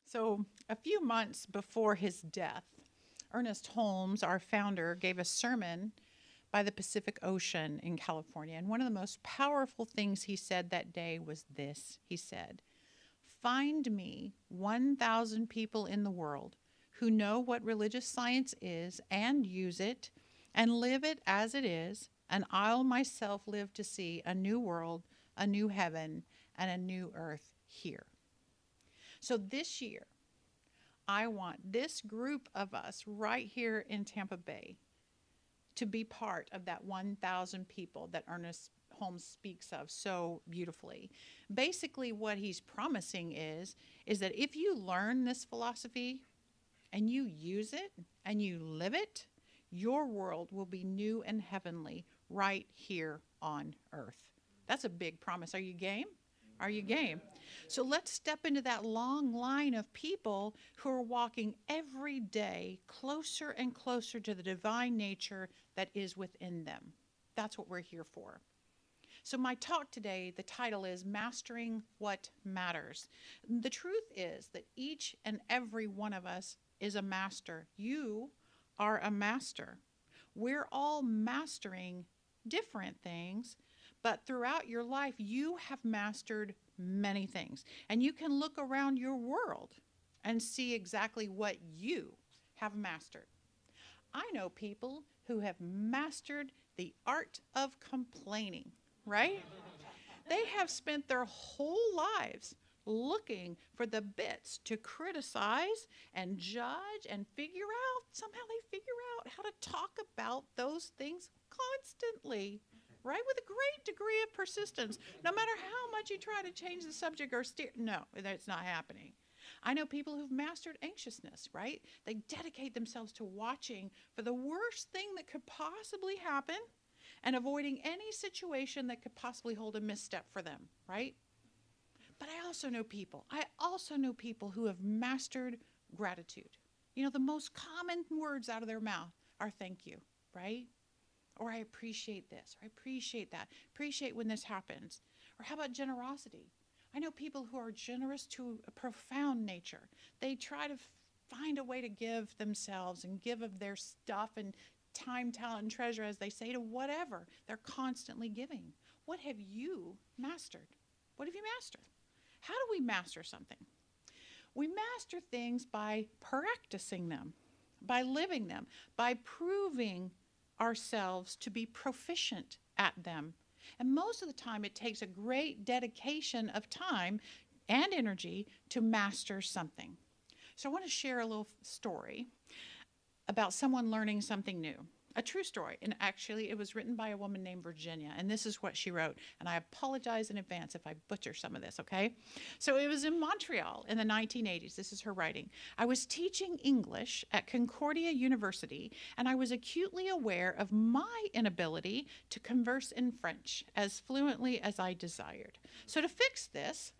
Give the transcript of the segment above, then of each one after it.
So, a few months before his death, Ernest Holmes, our founder, gave a sermon by the Pacific Ocean in California. And one of the most powerful things he said that day was this. He said, "Find me 1,000 people in the world who know what religious science is and use it and live it as it is, and I'll myself live to see a new world, a new heaven, and a new earth here." So this year, I want this group of us right here in Tampa Bay to be part of that 1,000 people that Ernest Holmes speaks of so beautifully. Basically, what he's promising is that if you learn this philosophy and you use it and you live it, your world will be new and heavenly right here on earth. That's a big promise. Are you game? Are you game? So let's step into that long line of people who are walking every day closer and closer to the divine nature that is within them. That's what we're here for. So my talk today, the title is Mastering What Matters. The truth is that each and every one of us is a master. You are a master. We're all mastering different things, but throughout your life, you have mastered many things. And you can look around your world and see exactly what you have mastered. I know people who have mastered the art of complaining, right? They have spent their whole lives looking for the bits to criticize and judge and figure out. Somehow they figure out how to talk about those things constantly, right? With a great degree of persistence. No matter how much you try to change the subject or steer, no, that's not happening. I know people who've mastered anxiousness, right? They dedicate themselves to watching for the worst thing that could possibly happen and avoiding any situation that could possibly hold a misstep for them, right? But I also know people who have mastered gratitude. You know, the most common words out of their mouth are thank you, right? Or I appreciate this, or I appreciate that. Appreciate when this happens. Or how about generosity? I know people who are generous to a profound nature. They try to find a way to give themselves and give of their stuff and time, talent, and treasure, as they say, to whatever. They're constantly giving. What have you mastered? What have you mastered? How do we master something? We master things by practicing them, by living them, by proving ourselves to be proficient at them. And most of the time, it takes a great dedication of time and energy to master something. So I want to share a little story about someone learning something new. A true story. And actually, it was written by a woman named Virginia. And this is what she wrote. And I apologize in advance if I butcher some of this, okay? So it was in Montreal in the 1980s. This is her writing. I was teaching English at Concordia University, and I was acutely aware of my inability to converse in French as fluently as I desired. So to fix this,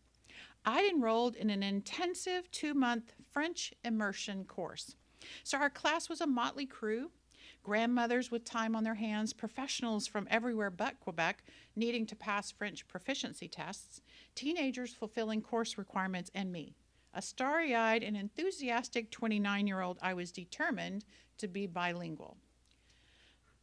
I enrolled in an intensive 2-month French immersion course. So our class was a motley crew. Grandmothers with time on their hands, professionals from everywhere but Quebec needing to pass French proficiency tests, teenagers fulfilling course requirements, and me. A starry-eyed and enthusiastic 29-year-old, I was determined to be bilingual.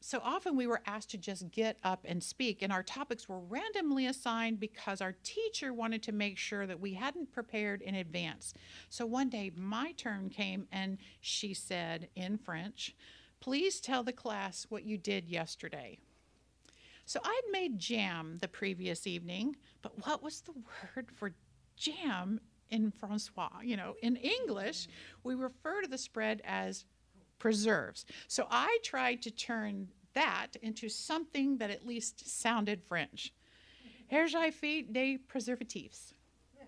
So often we were asked to just get up and speak, and our topics were randomly assigned because our teacher wanted to make sure that we hadn't prepared in advance. So one day my turn came and she said in French, "Please tell the class what you did yesterday." So I'd made jam the previous evening, but what was the word for jam in Francois? You know, in English, we refer to the spread as preserves. So I tried to turn that into something that at least sounded French. Here j'ai fait des préservatifs.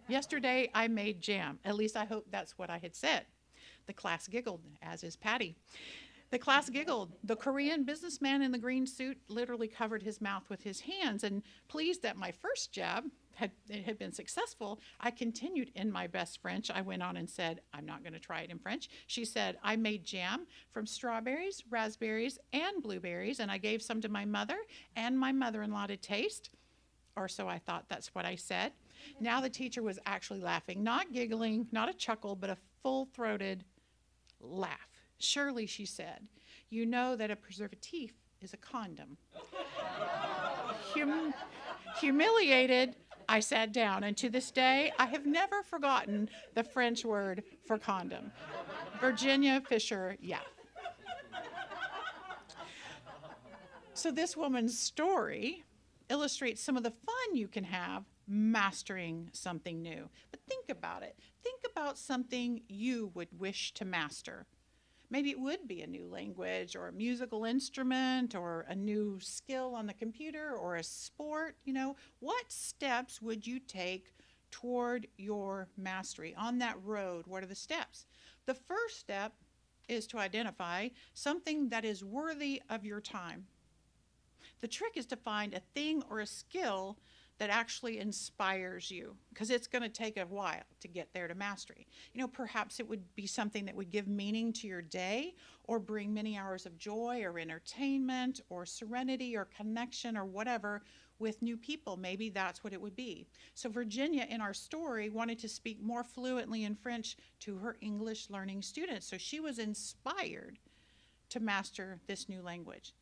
Yesterday I made jam. At least I hope that's what I had said. The class giggled, as is Patty. The class giggled. The Korean businessman in the green suit literally covered his mouth with his hands, and pleased that my first jab had been successful, I continued in my best French. I went on and said, I'm not going to try it in French. She said, I made jam from strawberries, raspberries, and blueberries, and I gave some to my mother and my mother-in-law to taste. Or so I thought, that's what I said. Now the teacher was actually laughing, not giggling, not a chuckle, but a full-throated laugh. Surely, she said, you know that a preservative is a condom. Hum- Humiliated, I sat down, and to this day, I have never forgotten the French word for condom. Virginia Fisher, yeah. So, this woman's story illustrates some of the fun you can have mastering something new. But think about it. Think about something you would wish to master. Maybe it would be a new language or a musical instrument or a new skill on the computer or a sport. What steps would you take toward your mastery? On that road, what are the steps? The first step is to identify something that is worthy of your time. The trick is to find a thing or a skill that actually inspires you, because it's going to take a while to get there to mastery. Perhaps it would be something that would give meaning to your day or bring many hours of joy or entertainment or serenity or connection or whatever with new people. Maybe that's what it would be. So Virginia, in our story, wanted to speak more fluently in French to her English learning students. So she was inspired to master this new language.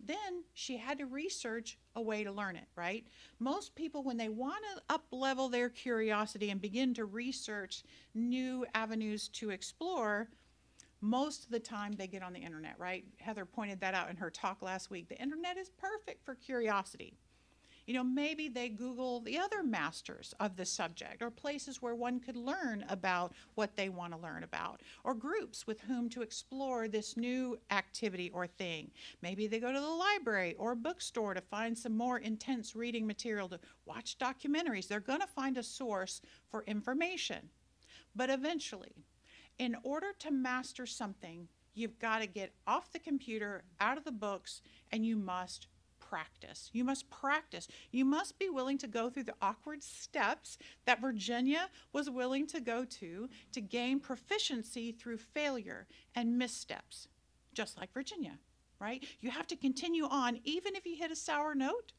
Then she had to research a way to learn it, right? Most people, when they want to up-level their curiosity and begin to research new avenues to explore, most of the time they get on the internet, right? Heather pointed that out in her talk last week. The internet is perfect for curiosity. Maybe they Google the other masters of the subject or places where one could learn about what they want to learn about, or groups with whom to explore this new activity or thing. Maybe they go to the library or bookstore to find some more intense reading material, to watch documentaries. They're going to find a source for information. But eventually, in order to master something, you've got to get off the computer, out of the books, and you must practice. You must practice. You must be willing to go through the awkward steps that Virginia was willing to go to gain proficiency through failure and missteps, just like Virginia, right? You have to continue on even if you hit a sour note,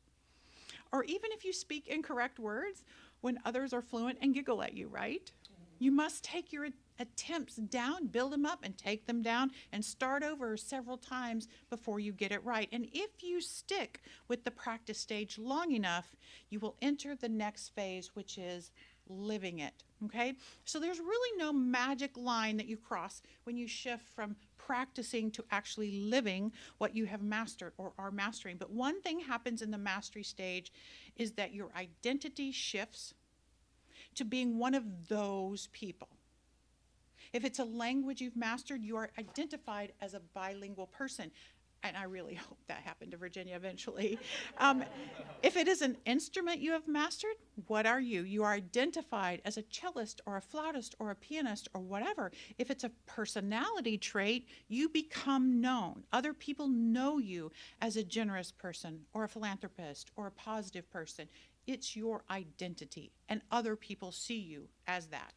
or even if you speak incorrect words when others are fluent and giggle at you, right? You must take your attempts down, build them up, and take them down, and start over several times before you get it right. And if you stick with the practice stage long enough, you will enter the next phase, which is living it, okay? So there's really no magic line that you cross when you shift from practicing to actually living what you have mastered or are mastering. But one thing happens in the mastery stage is that your identity shifts to being one of those people. If it's a language you've mastered, you are identified as a bilingual person. And I really hope that happened to Virginia eventually. If it is an instrument you have mastered, what are you? You are identified as a cellist or a flautist or a pianist or whatever. If it's a personality trait, you become known. Other people know you as a generous person or a philanthropist or a positive person. It's your identity, and other people see you as that.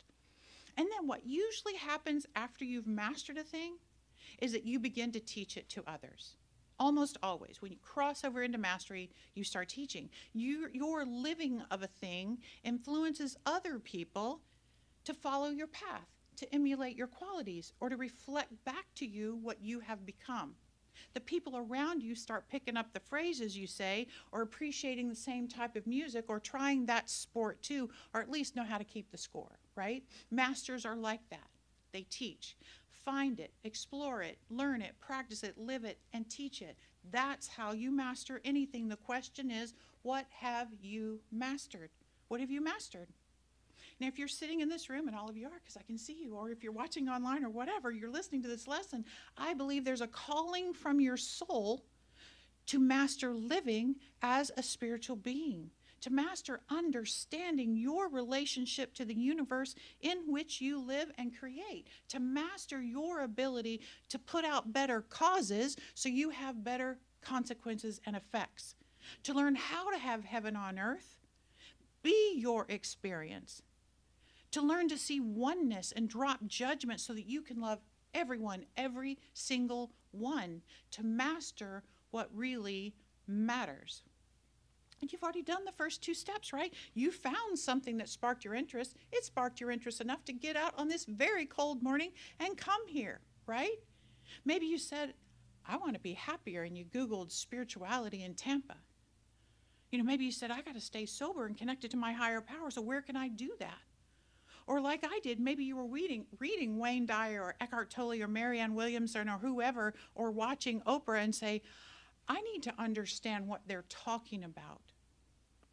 And then what usually happens after you've mastered a thing is that you begin to teach it to others. Almost always, when you cross over into mastery, you start teaching. Your living of a thing influences other people to follow your path, to emulate your qualities, or to reflect back to you what you have become. The people around you start picking up the phrases you say, or appreciating the same type of music, or trying that sport too, or at least know how to keep the score, right? Masters are like that. They teach. Find it, explore it, learn it, practice it, live it, and teach it. That's how you master anything. The question is, what have you mastered? What have you mastered? Now, if you're sitting in this room, and all of you are, because I can see you, or if you're watching online or whatever, you're listening to this lesson, I believe there's a calling from your soul to master living as a spiritual being, to master understanding your relationship to the universe in which you live and create, to master your ability to put out better causes so you have better consequences and effects, to learn how to have heaven on earth be your experience, to learn to see oneness and drop judgment so that you can love everyone, every single one, to master what really matters. And you've already done the first 2 steps, right? You found something that sparked your interest. It sparked your interest enough to get out on this very cold morning and come here, right? Maybe you said, I want to be happier, and you Googled spirituality in Tampa. Maybe you said, I got to stay sober and connected to my higher power, so where can I do that? Or like I did, maybe you were reading Wayne Dyer or Eckhart Tolle or Marianne Williamson or whoever, or watching Oprah and say, I need to understand what they're talking about.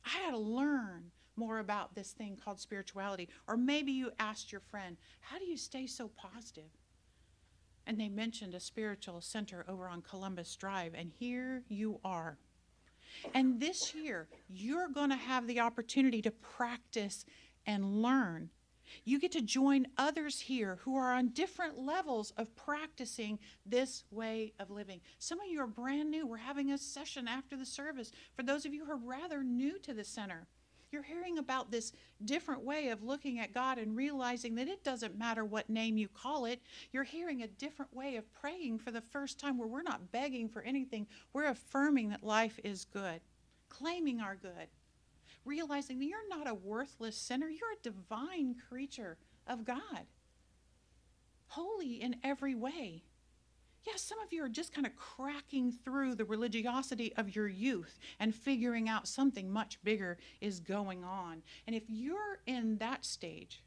I had to learn more about this thing called spirituality. Or maybe you asked your friend, how do you stay so positive? And they mentioned a spiritual center over on Columbus Drive, and here you are. And this year, you're going to have the opportunity to practice and learn. You get to join others here who are on different levels of practicing this way of living. Some of you are brand new. We're having a session after the service. For those of you who are rather new to the center, you're hearing about this different way of looking at God and realizing that it doesn't matter what name you call it. You're hearing a different way of praying for the first time, where we're not begging for anything. We're affirming that life is good, claiming our good, realizing that you're not a worthless sinner. You're a divine creature of God, holy in every way. Yes, some of you are just kind of cracking through the religiosity of your youth and figuring out something much bigger is going on. And if you're in that stage,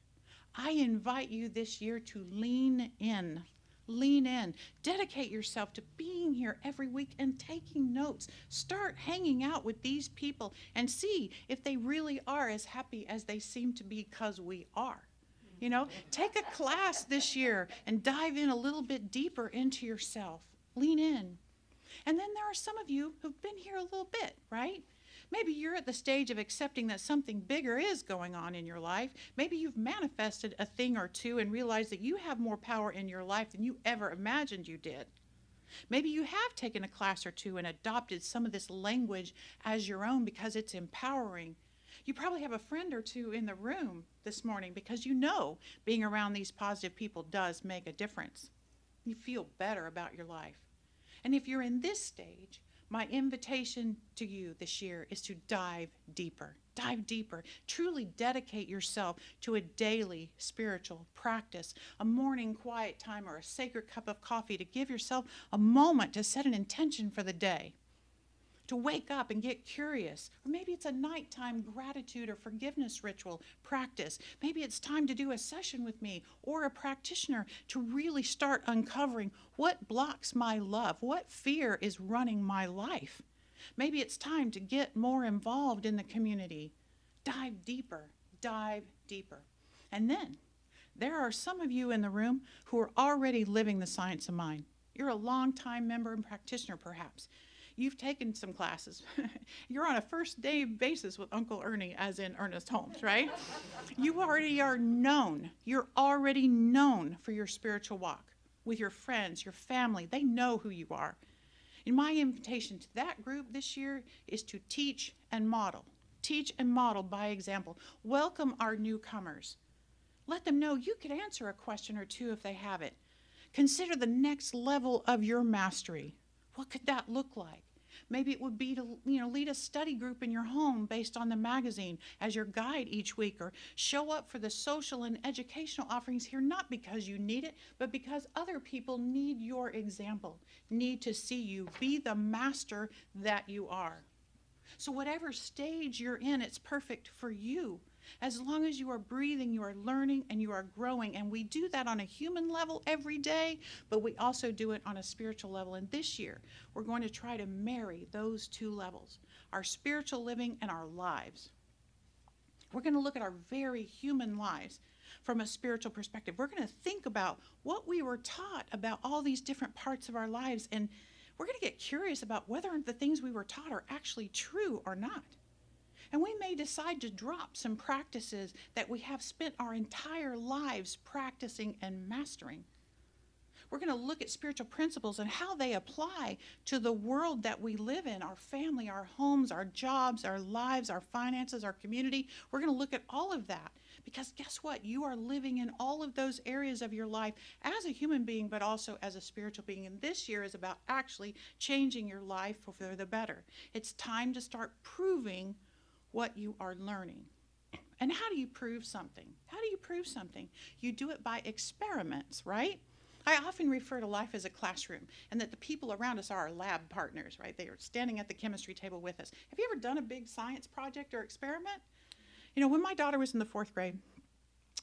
I invite you this year to lean in. Lean in. Dedicate yourself to being here every week and taking notes. Start hanging out with these people and see if they really are as happy as they seem to be, because we are. Take a class this year and dive in a little bit deeper into yourself. Lean in. And then there are some of you who've been here a little bit, right? Maybe you're at the stage of accepting that something bigger is going on in your life. Maybe you've manifested a thing or two and realized that you have more power in your life than you ever imagined you did. Maybe you have taken a class or two and adopted some of this language as your own because it's empowering. You probably have a friend or two in the room this morning because being around these positive people does make a difference. You feel better about your life. And if you're in this stage, my invitation to you this year is to dive deeper. Dive deeper. Truly dedicate yourself to a daily spiritual practice, a morning quiet time, or a sacred cup of coffee to give yourself a moment to set an intention for the day. To wake up and get curious. Or maybe it's a nighttime gratitude or forgiveness ritual practice. Maybe it's time to do a session with me or a practitioner to really start uncovering what blocks my love, what fear is running my life. Maybe it's time to get more involved in the community. Dive deeper, dive deeper. And then there are some of you in the room who are already living the science of mind. You're a longtime member and practitioner perhaps. You've taken some classes. You're on a first day basis with Uncle Ernie, as in Ernest Holmes, right? You already are known. You're already known for your spiritual walk with your friends, your family. They know who you are. And my invitation to that group this year is to teach and model. Teach and model by example. Welcome our newcomers. Let them know you could answer a question or two if they have it. Consider the next level of your mastery. What could that look like? Maybe it would be to lead a study group in your home based on the magazine as your guide each week, or show up for the social and educational offerings here, not because you need it, but because other people need your example, need to see you be the master that you are. So whatever stage you're in, it's perfect for you. As long as you are breathing, you are learning, and you are growing. And we do that on a human level every day, but we also do it on a spiritual level. And this year, we're going to try to marry those two levels, our spiritual living and our lives. We're going to look at our very human lives from a spiritual perspective. We're going to think about what we were taught about all these different parts of our lives, and we're going to get curious about whether the things we were taught are actually true or not. And we may decide to drop some practices that we have spent our entire lives practicing and mastering. We're going to look at spiritual principles and how they apply to the world that we live in, our family, our homes, our jobs, our lives, our finances, our community. We're going to look at all of that Because guess what? You are living in all of those areas of your life as a human being, but also as a spiritual being. And this year is about actually changing your life for the better. It's time to start proving what you are learning. And how do you prove something? How do you prove something? You do it by experiments, right? I often refer to life as a classroom, and that the people around us are our lab partners, right? They are standing at the chemistry table with us. Have you ever done a big science project or experiment? You know, when my daughter was in the 4th grade,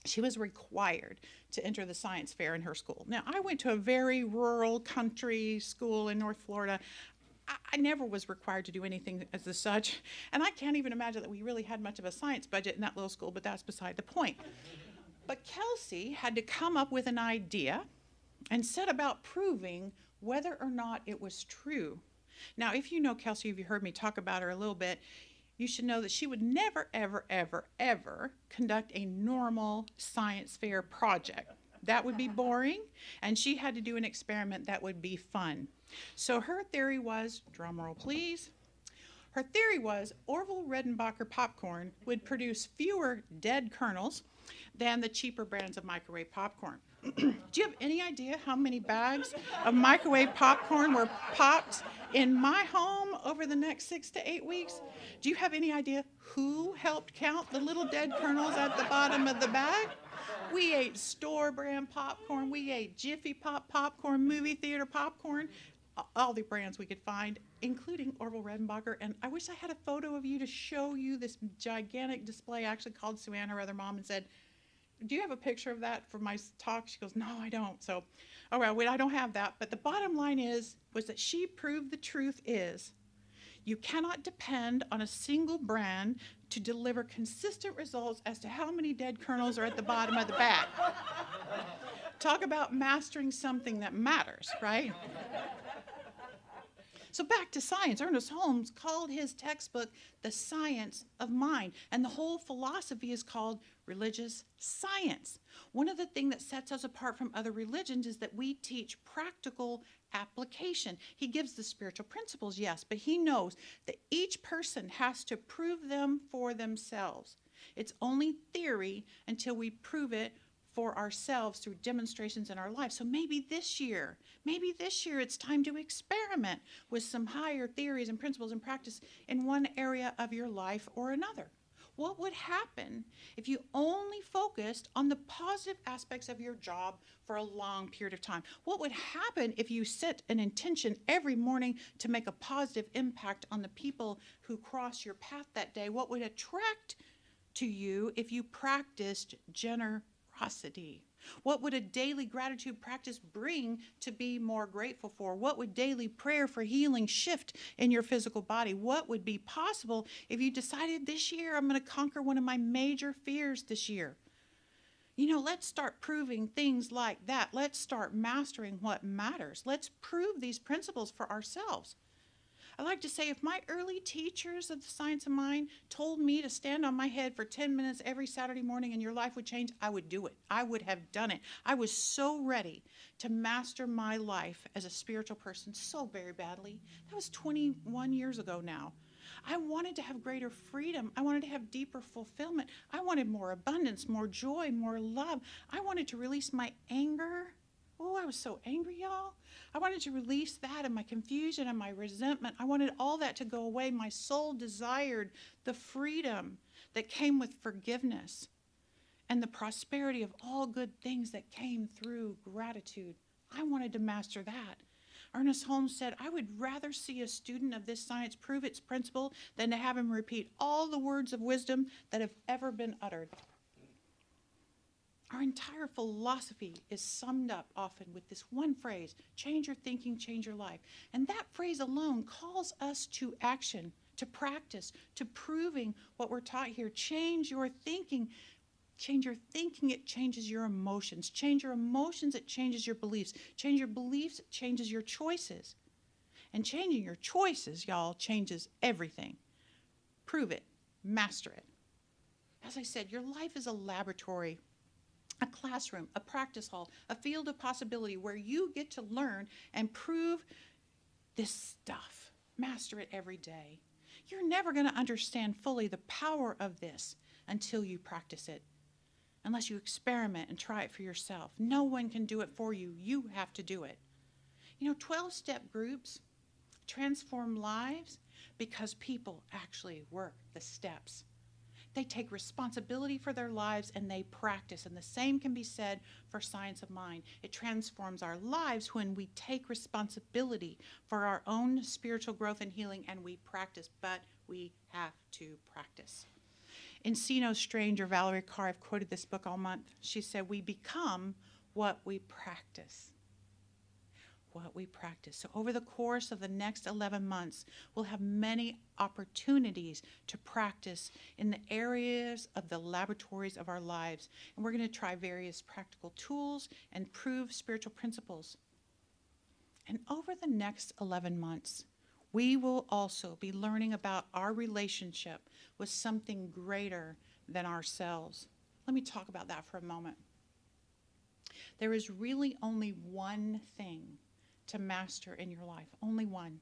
she was required to enter the science fair in her school. Now, I went to a very rural country school in North Florida. I never was required to do anything as such, and I can't even imagine that we really had much of a science budget in that little school, but that's beside the point. But Kelsey had to come up with an idea and set about proving whether or not it was true. Now, if you know Kelsey, if you heard me talk about her a little bit, you should know that she would never, ever, ever, ever conduct a normal science fair project. That would be boring, and she had to do an experiment that would be fun. So her theory was, drum roll please, her theory was Orville Redenbacher popcorn would produce fewer dead kernels than the cheaper brands of microwave popcorn. Do you have any idea how many bags of microwave popcorn were popped in my home over the next 6 to 8 weeks? Do you have any idea who helped count the little dead kernels at the bottom of the bag? We ate store brand popcorn. We ate Jiffy Pop popcorn, movie theater popcorn, all the brands we could find, including Orville Redenbacher. And I wish I had a photo of you to show you this gigantic display. I actually called Sue Ann, her other mom, and said, do you have a picture of that for my talk? She goes, no, I don't. So, all right, wait, I don't have that. But the bottom line was that she proved the truth is you cannot depend on a single brand to deliver consistent results as to how many dead kernels are at the bottom of the bag. Talk about mastering something that matters, right? So back to science. Ernest Holmes called his textbook The Science of Mind, and the whole philosophy is called religious science. One of the things that sets us apart from other religions is that we teach practical application. He gives the spiritual principles, yes, but he knows that each person has to prove them for themselves. It's only theory until we prove it for ourselves through demonstrations in our life. So maybe this year it's time to experiment with some higher theories and principles and practice in one area of your life or another. What would happen if you only focused on the positive aspects of your job for a long period of time? What would happen if you set an intention every morning to make a positive impact on the people who cross your path that day? What would attract to you if you practiced generosity? What would a daily gratitude practice bring to be more grateful for? What would daily prayer for healing shift in your physical body? What would be possible if you decided this year I'm going to conquer one of my major fears this year? You know, let's start proving things like that. Let's start mastering what matters. Let's prove these principles for ourselves. I like to say if my early teachers of the science of mind told me to stand on my head for 10 minutes every Saturday morning and your life would change, I would do it. I would have done it. I was so ready to master my life as a spiritual person so very badly. That was 21 years ago now. I wanted to have greater freedom. I wanted to have deeper fulfillment. I wanted more abundance, more joy, more love. I wanted to release my anger. Oh, I was so angry, y'all. I wanted to release that and my confusion and my resentment. I wanted all that to go away. My soul desired the freedom that came with forgiveness and the prosperity of all good things that came through gratitude. I wanted to master that. Ernest Holmes said, I would rather see a student of this science prove its principle than to have him repeat all the words of wisdom that have ever been uttered. Our entire philosophy is summed up often with this one phrase, change your thinking, change your life. And that phrase alone calls us to action, to practice, to proving what we're taught here. Change your thinking. Change your thinking, it changes your emotions. Change your emotions, it changes your beliefs. Change your beliefs, it changes your choices. And changing your choices, y'all, changes everything. Prove it. Master it. As I said, your life is a laboratory, a classroom, a practice hall, a field of possibility where you get to learn and prove this stuff. Master it every day. You're never going to understand fully the power of this until you practice it. unless you experiment and try it for yourself. No one can do it for you. You have to do it. 12-step groups transform lives because people actually work the steps. They take responsibility for their lives and they practice. And the same can be said for Science of Mind. It transforms our lives when we take responsibility for our own spiritual growth and healing and we practice, but we have to practice. In See No Stranger, Valerie Carr, I've quoted this book all month. She said, we become what we practice. What we practice. So over the course of the next 11 months, we'll have many opportunities to practice in the areas of the laboratories of our lives. And we're going to try various practical tools and prove spiritual principles. And over the next 11 months, we will also be learning about our relationship with something greater than ourselves. Let me talk about that for a moment. There is really only one thing to master in your life, only one.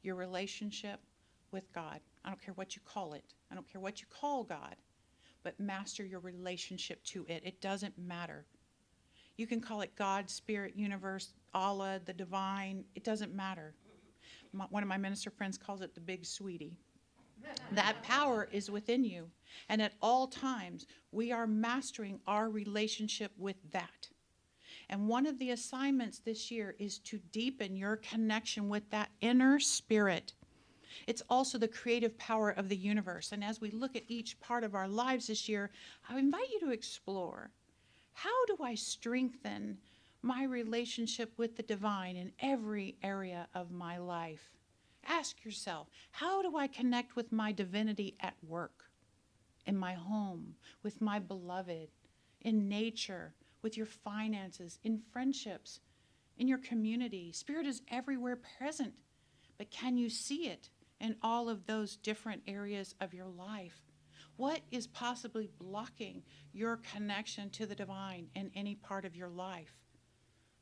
Your relationship with God. I don't care what you call it. I don't care what you call God, but master your relationship to it. It doesn't matter. You can call it God, Spirit, Universe, Allah, the Divine. It doesn't matter. One of my minister friends calls it the Big Sweetie. That power is within you. And at all times, we are mastering our relationship with that. And one of the assignments this year is to deepen your connection with that inner spirit. It's also the creative power of the universe. And as we look at each part of our lives this year, I invite you to explore, how do I strengthen my relationship with the divine in every area of my life? Ask yourself, how do I connect with my divinity at work, in my home, with my beloved, in nature, with your finances, in friendships, in your community? Spirit is everywhere present, but can you see it in all of those different areas of your life? What is possibly blocking your connection to the divine in any part of your life?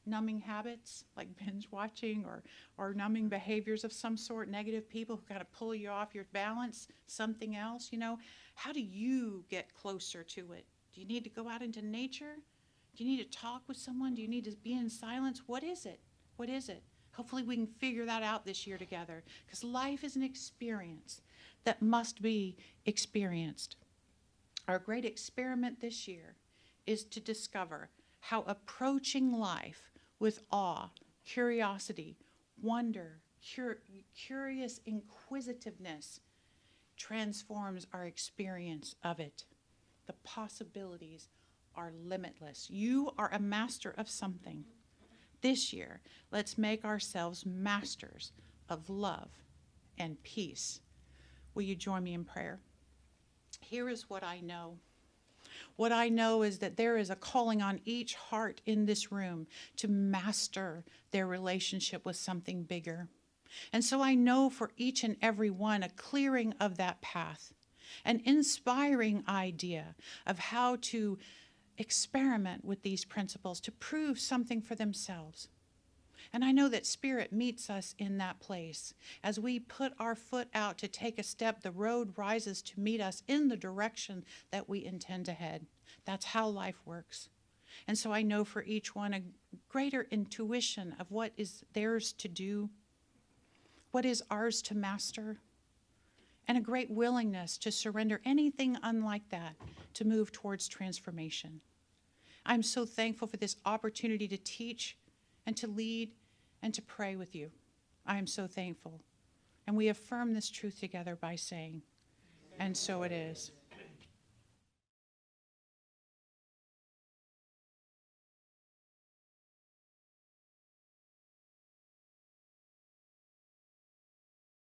Numbing habits like binge watching or numbing behaviors of some sort, negative people who kind of pull you off your balance, something else, How do you get closer to it? Do you need to go out into nature? Do you need to talk with someone? Do you need to be in silence? What is it? What is it? Hopefully we can figure that out this year together, because life is an experience that must be experienced. Our great experiment this year is to discover how approaching life with awe, curiosity, wonder, curious inquisitiveness transforms our experience of it. The possibilities are limitless. You are a master of something. This year, let's make ourselves masters of love and peace. Will you join me in prayer? Here is what I know. What I know is that there is a calling on each heart in this room to master their relationship with something bigger. And so I know for each and every one a clearing of that path, an inspiring idea of how to experiment with these principles to prove something for themselves. And I know that Spirit meets us in that place. As we put our foot out to take a step, the road rises to meet us in the direction that we intend to head. That's how life works. And so I know for each one a greater intuition of what is theirs to do, what is ours to master, and a great willingness to surrender anything unlike that to move towards transformation. I'm so thankful for this opportunity to teach and to lead and to pray with you. I am so thankful. And we affirm this truth together by saying, and so it is.